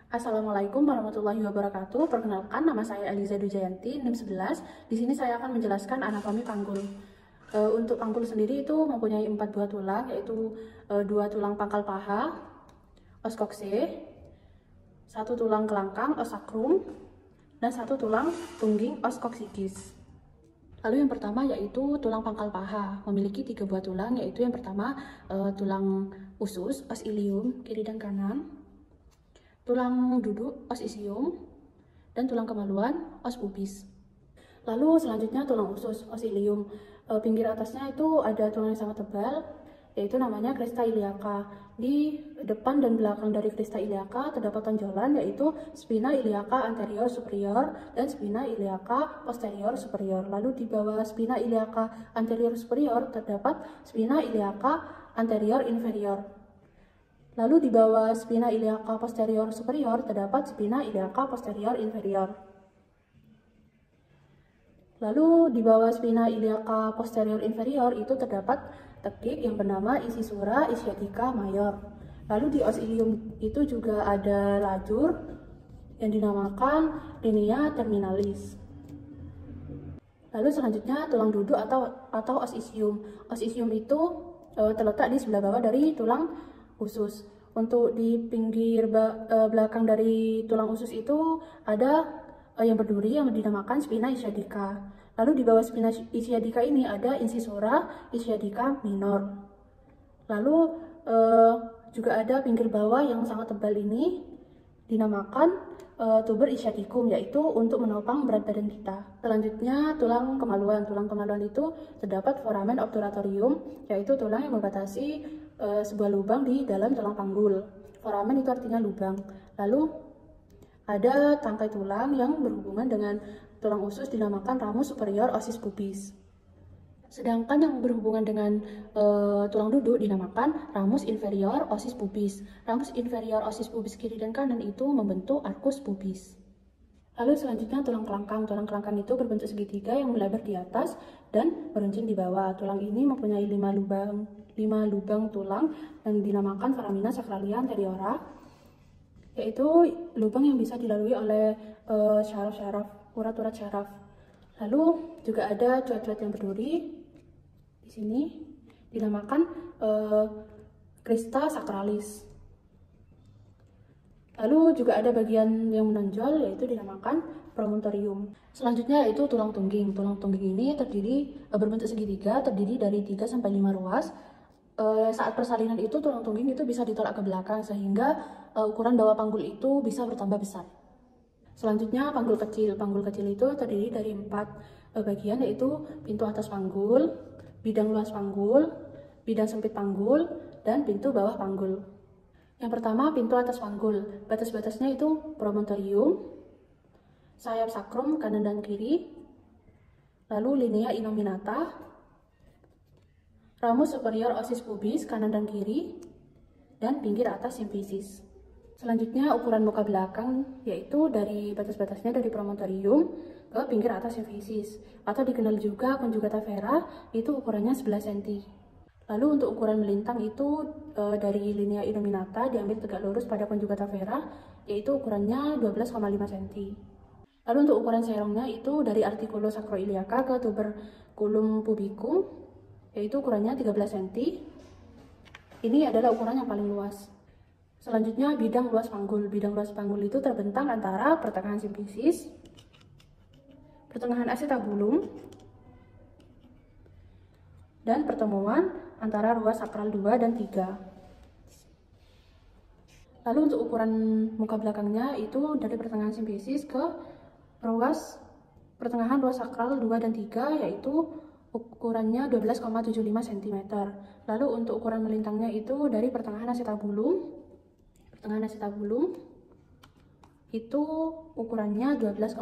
Assalamualaikum warahmatullahi wabarakatuh. Perkenalkan, nama saya Aliza Dujayanti, NIM 11. Di sini saya akan menjelaskan anatomi panggul. Untuk panggul sendiri itu mempunyai 4 buah tulang, yaitu 2 tulang pangkal paha, os kokse, 1 tulang kelangkang, os sacrum, dan 1 tulang tungging, os coccygeus. Lalu yang pertama yaitu tulang pangkal paha, memiliki 3 buah tulang, yaitu yang pertama tulang usus, os ilium, kiri dan kanan, tulang duduk, os isium, dan tulang kemaluan, os pubis. Lalu selanjutnya tulang usus, os ilium. Pinggir atasnya itu ada tulang yang sangat tebal, yaitu namanya crista iliaca. Di depan dan belakang dari crista iliaca terdapat tonjolan, yaitu spina iliaca anterior superior dan spina iliaca posterior superior. Lalu di bawah spina iliaca anterior superior terdapat spina iliaca anterior inferior. Lalu di bawah spina iliaca posterior superior terdapat spina iliaca posterior inferior. Lalu di bawah spina iliaca posterior inferior itu terdapat tekik yang bernama incisura ischiatica major. Lalu di os ilium itu juga ada lajur yang dinamakan linea terminalis. Lalu selanjutnya tulang duduk atau os isium. Os isium itu terletak di sebelah bawah dari tulang usus. Untuk di pinggir belakang dari tulang usus itu ada yang berduri yang dinamakan spina ischiadica. Lalu di bawah spina ischiadica ini ada incisura ischiadica minor. Lalu juga ada pinggir bawah yang sangat tebal ini dinamakan tuber ischiadicum, yaitu untuk menopang berat badan kita. Selanjutnya tulang kemaluan. Tulang kemaluan itu terdapat foramen obturatorium, yaitu tulang yang membatasi sebuah lubang di dalam tulang panggul. Foramen itu artinya lubang. Lalu ada tangkai tulang yang berhubungan dengan tulang usus dinamakan ramus superior ossis pubis. Sedangkan yang berhubungan dengan tulang duduk dinamakan ramus inferior ossis pubis. Ramus inferior ossis pubis kiri dan kanan itu membentuk arcus pubis. Lalu selanjutnya tulang kelangkang. Tulang kelangkang itu berbentuk segitiga yang melebar di atas dan meruncing di bawah. Tulang ini mempunyai 5 lubang tulang yang dinamakan foramina sacralia anteriora, yaitu lubang yang bisa dilalui oleh syaraf-syaraf, urat-urat syaraf. Lalu juga ada cuat-cuat yang berduri di sini dinamakan crista sacralis. Lalu juga ada bagian yang menonjol, yaitu dinamakan promontorium. Selanjutnya yaitu tulang tungging. Tulang tungging ini berbentuk segitiga, terdiri dari 3-5 ruas. Saat persalinan itu tulang tungging itu bisa ditolak ke belakang sehingga ukuran bawah panggul itu bisa bertambah besar. Selanjutnya panggul kecil. Panggul kecil itu terdiri dari 4 bagian, yaitu pintu atas panggul, bidang luas panggul, bidang sempit panggul, dan pintu bawah panggul. Yang pertama, pintu atas panggul. Batas-batasnya itu promontorium, sayap sakrum kanan dan kiri, lalu linea innominata, ramus superior ossis pubis kanan dan kiri, dan pinggir atas simfisis. Selanjutnya ukuran muka belakang, yaitu dari batas-batasnya dari promontorium ke pinggir atas simfisis, atau dikenal juga conjugata vera, itu ukurannya 11 cm. Lalu untuk ukuran melintang itu dari linea innominata diambil tegak lurus pada conjugata vera, yaitu ukurannya 12,5 cm. Lalu untuk ukuran serongnya itu dari articulo sacroiliaca ke tuberculum pubicum, yaitu ukurannya 13 cm. Ini adalah ukuran yang paling luas. Selanjutnya bidang luas panggul. Bidang luas panggul itu terbentang antara pertengahan simfisis, pertengahan acetabulum, dan pertemuan antara ruas sakral 2 dan 3. Lalu untuk ukuran muka belakangnya itu dari pertengahan simfisis ke pertengahan ruas sakral 2 dan 3, yaitu ukurannya 12,75 cm. Lalu untuk ukuran melintangnya itu dari pertengahan acetabulum itu ukurannya 12,5.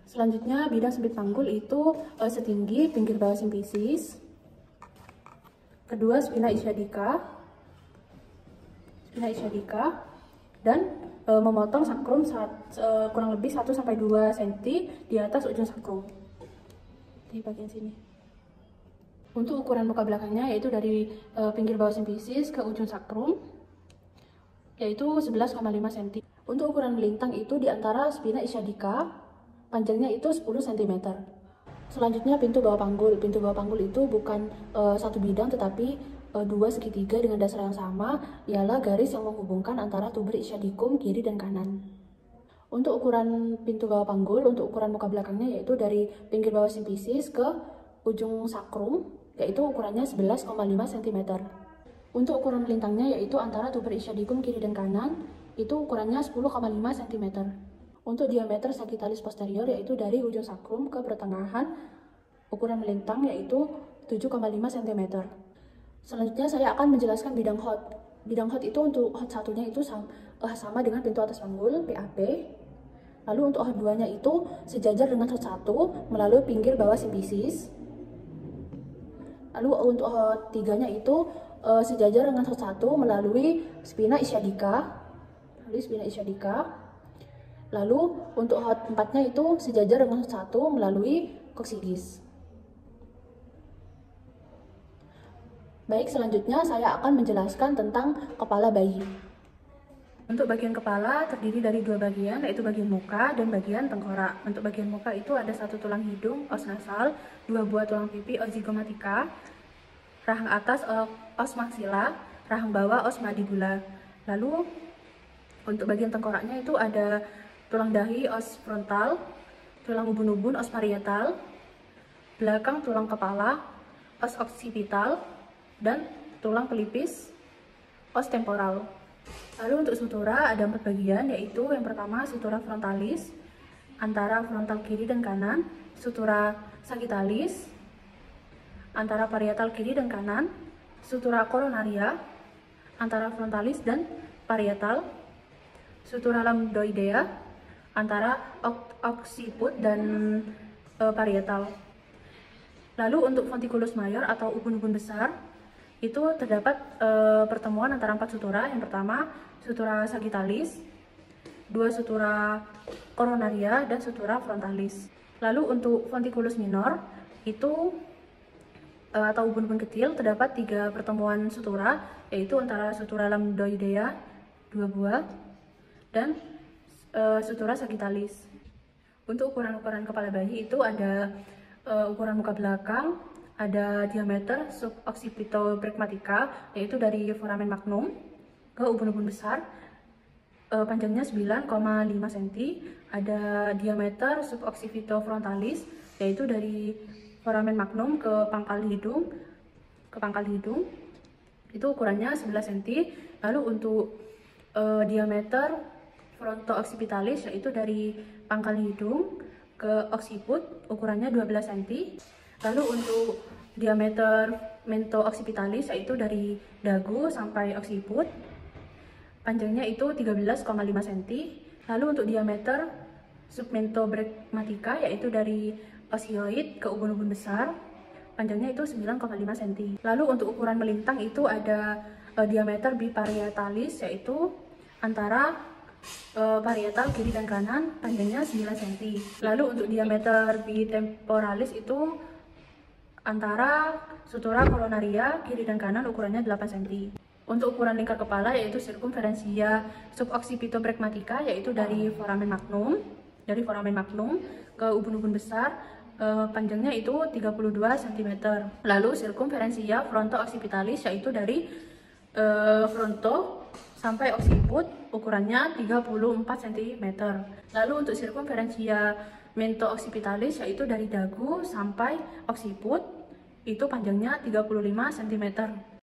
Selanjutnya bidang sempit panggul itu setinggi pinggir bawah simfisis. Kedua spina ischiadica dan memotong sakrum kurang lebih 1-2 cm di atas ujung sakrum di bagian sini. Untuk ukuran muka belakangnya yaitu dari pinggir bawah simfisis ke ujung sakrum yaitu 11,5 cm. Untuk ukuran melintang itu di antara spina ischiadica, panjangnya itu 10 cm. Selanjutnya pintu bawah panggul. Pintu bawah panggul itu bukan satu bidang tetapi dua segitiga dengan dasar yang sama, ialah garis yang menghubungkan antara tuber ischiadicum kiri dan kanan. Untuk ukuran pintu bawah panggul, untuk ukuran muka belakangnya yaitu dari pinggir bawah simfisis ke ujung sakrum, yaitu ukurannya 11,5 cm. Untuk ukuran melintangnya yaitu antara tuber ischiadicum kiri dan kanan, itu ukurannya 10,5 cm. Untuk diameter sagittalis posterior yaitu dari ujung sakrum ke pertengahan, ukuran melintang yaitu 7,5 cm. Selanjutnya saya akan menjelaskan bidang hot. Bidang hot itu untuk hot satunya itu sama dengan pintu atas panggul PAP. Lalu untuk hot 2-nya itu sejajar dengan hot 1 melalui pinggir bawah simfisis. Lalu untuk hot 3-nya itu sejajar dengan hot 1 melalui spina ischiadica. Lalu untuk hot 4-nya itu sejajar dengan hot 1 melalui coccygeus. Baik, selanjutnya saya akan menjelaskan tentang kepala bayi. Untuk bagian kepala terdiri dari dua bagian, yaitu bagian muka dan bagian tengkorak. Untuk bagian muka itu ada satu tulang hidung, os nasal, dua buah tulang pipi, os zygomatica, rahang atas, os maxilla, rahang bawah, os mandibula. Lalu untuk bagian tengkoraknya itu ada tulang dahi, os frontal, tulang ubun-ubun, os parietal, belakang tulang kepala, os occipital, dan tulang pelipis, os temporal. Lalu untuk sutura ada 4 bagian, yaitu yang pertama sutura frontalis antara frontal kiri dan kanan, sutura sagittalis antara parietal kiri dan kanan, sutura coronaria antara frontalis dan parietal, sutura lambdoidea antara occiput dan parietal. Lalu untuk fonticulus mayor atau ubun-ubun besar itu terdapat pertemuan antara 4 sutura. Yang pertama sutura sagittalis, 2 sutura coronaria, dan sutura frontalis. Lalu untuk fonticulus minor itu atau ubun-ubun kecil terdapat 3 pertemuan sutura, yaitu antara sutura lambdoidea 2 buah dan sutura sagittalis. Untuk ukuran-ukuran kepala bayi itu ada ukuran muka belakang, ada diameter suboccipitobregmatica yaitu dari foramen magnum ke ubun-ubun besar, panjangnya 9,5 cm, ada diameter suboccipitofrontalis yaitu dari foramen magnum ke pangkal hidung, itu ukurannya 11 cm. Lalu untuk diameter fronto-occipitalis yaitu dari pangkal hidung ke occiput, ukurannya 12 cm. Lalu untuk diameter mento-occipitalis yaitu dari dagu sampai occiput, panjangnya itu 13,5 cm. Lalu untuk diameter submentobregmatica yaitu dari osioid ke ubun-ubun besar, panjangnya itu 9,5 cm. Lalu untuk ukuran melintang itu ada diameter biparietalis yaitu antara parietal kiri dan kanan, panjangnya 9 cm. Lalu untuk diameter bitemporalis itu antara sutura coronaria kiri dan kanan, ukurannya 8 cm. Untuk ukuran lingkar kepala yaitu circumferentia suboccipitobregmatica yaitu dari foramen magnum ke ubun-ubun besar, panjangnya itu 32 cm. Lalu circumferentia fronto-occipitalis yaitu dari fronto sampai occiput, ukurannya 34 cm. Lalu untuk circumferentia mento-occipitalis yaitu dari dagu sampai occiput, itu panjangnya 35 cm.